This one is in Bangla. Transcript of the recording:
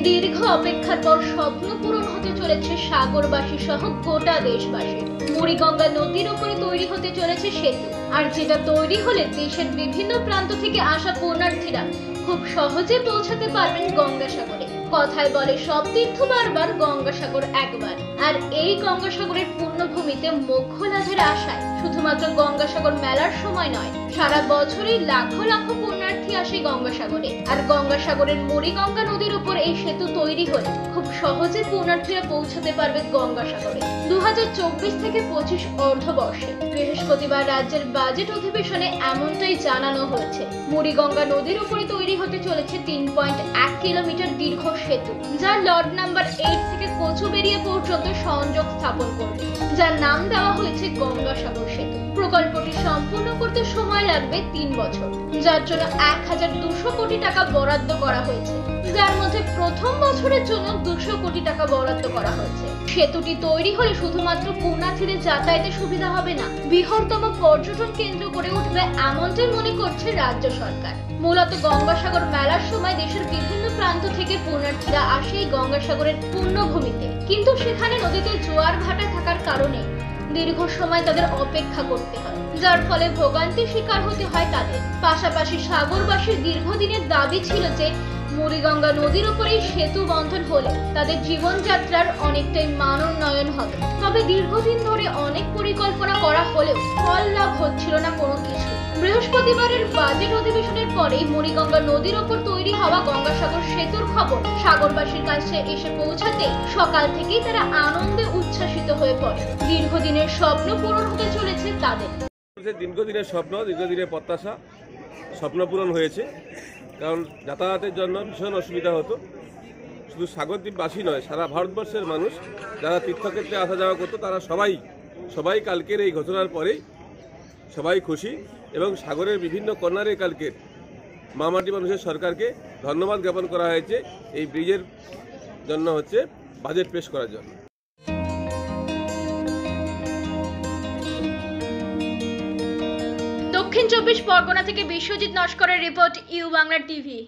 দীর্ঘ অপেক্ষার পর স্বপ্ন পূরণ হতে চলেছে সাগরবাসী সহ গোটা দেশবাসী। মুড়িগঙ্গা নদীর উপরে তৈরি হতে চলেছে সেতু, আর যেটা তৈরি হলে দেশের বিভিন্ন প্রান্ত থেকে আসা পুণ্যার্থীরা খুব সহজে পৌঁছাতে পারবেন গঙ্গাসাগরে। কথায় বলে সব তীর্থ বারবার, গঙ্গাসাগর একবার। আর এই গঙ্গাসাগরের পুণ্যভূমিতে মোক্ষ লাভের আশায় শুধুমাত্র গঙ্গাসাগর মেলার সময় নয়, সারা বছরই লাখো লাখো পুণ্যার্থী আসে গঙ্গাসাগরে। আর গঙ্গাসাগরের মুড়িগঙ্গা নদীর উপর এই সেতু তৈরি হলে খুব সহজে পুণ্যার্থীরা পৌঁছাতে পারবে গঙ্গাসাগরে। 2024 থেকে 25 অর্ধবর্ষে বৃহস্পতিবার রাজ্যের বাজেট অধিবেশনে এমনটাই জানানো হয়েছে। মুড়িগঙ্গা নদীর উপরে তৈরি হতে চলেছে 3.1 কিলোমিটার দীর্ঘ সেতু, যা লর্ড নাম্বার 8 থেকে কচুবেড়িয়া পর্যন্ত সংযোগ স্থাপন করবে, যার নাম দেওয়া হয়েছে গঙ্গাসাগর সেতু। প্রকল্পটি সম্পূর্ণ করতে সময় লাগবে 3 বছর, যার জন্য 1200 কোটি টাকা বরাদ্দ করা হয়েছে, যার মধ্যে প্রথম বছরের জন্য 200 কোটি টাকা বরাদ্দ করা হয়েছে। সেতুটি তৈরি হলে শুধুমাত্র পুণ্যার্থীদের যাতায়াতে সুবিধা হবে না, বৃহত্তম পর্যটন কেন্দ্র করে উঠবে এমনটাই মনে করছে রাজ্য সরকার। মূলত গঙ্গাসাগর মেলার সময় দেশের বিভিন্ন প্রান্ত থেকে পুণ্যার্থীরা আসে এই গঙ্গাসাগরের পুণ্যভূমিতে, কিন্তু সেখানে নদীতে জোয়ার ভাটা থাকার কারণে দীর্ঘ সময় তাদের অপেক্ষা করতে হয়, যার ফলে ভোগান্তির শিকার হতে হয় তাদের। পাশাপাশি সাগরবাসীর দীর্ঘদিনের দাবি ছিল যে মুড়িগঙ্গা নদীর উপরে সেতু বন্ধন হলে তাদের জীবনযাত্রার অনেকটাই মানোন্নয়ন হবে। তবে দীর্ঘদিন ধরে অনেক পরিকল্পনা করা হলেও ফল লাভ হচ্ছিল না কোনো কিছু। বৃহস্পতিবারের বাজেট অধিবেশনের পরেই মুড়িগঙ্গা নদীর উপর তৈরি হওয়া গঙ্গাসাগর সেতুর খবর সাগরবাসীর কাছে এসে পৌঁছাতে সকাল থেকেই তারা আনন্দে উচ্ছ্বাসিত হয়ে পড়ে। দীর্ঘদিনের স্বপ্ন পূরণ হতে চলেছে তাদের। দীর্ঘদিনের স্বপ্ন, দীর্ঘদিনের প্রত্যাশা স্বপ্ন পূরণ হয়েছে। কারণ যাতায়াতের জন্য ভীষণ অসুবিধা হতো, শুধু সাগরদ্বীপবাসী নয়, সারা ভারতবর্ষের মানুষ যারা তীর্থক্ষেত্রে আসা যাওয়া করতো তারা সবাই কালকের এই ঘটনার পরেই সবাই খুশি, এবং সাগরের বিভিন্ন কর্নারে কালকের মামাটি মানুষের সরকারকে ধন্যবাদ জ্ঞাপন করা হয়েছে এই ব্রিজের জন্য, হচ্ছে বাজেট পেশ করার জন্য। দক্ষিণ 24 পরগনা থেকে বিশ্বজিৎ নস্করের রিপোর্ট, ইউ বাংলা টিভি।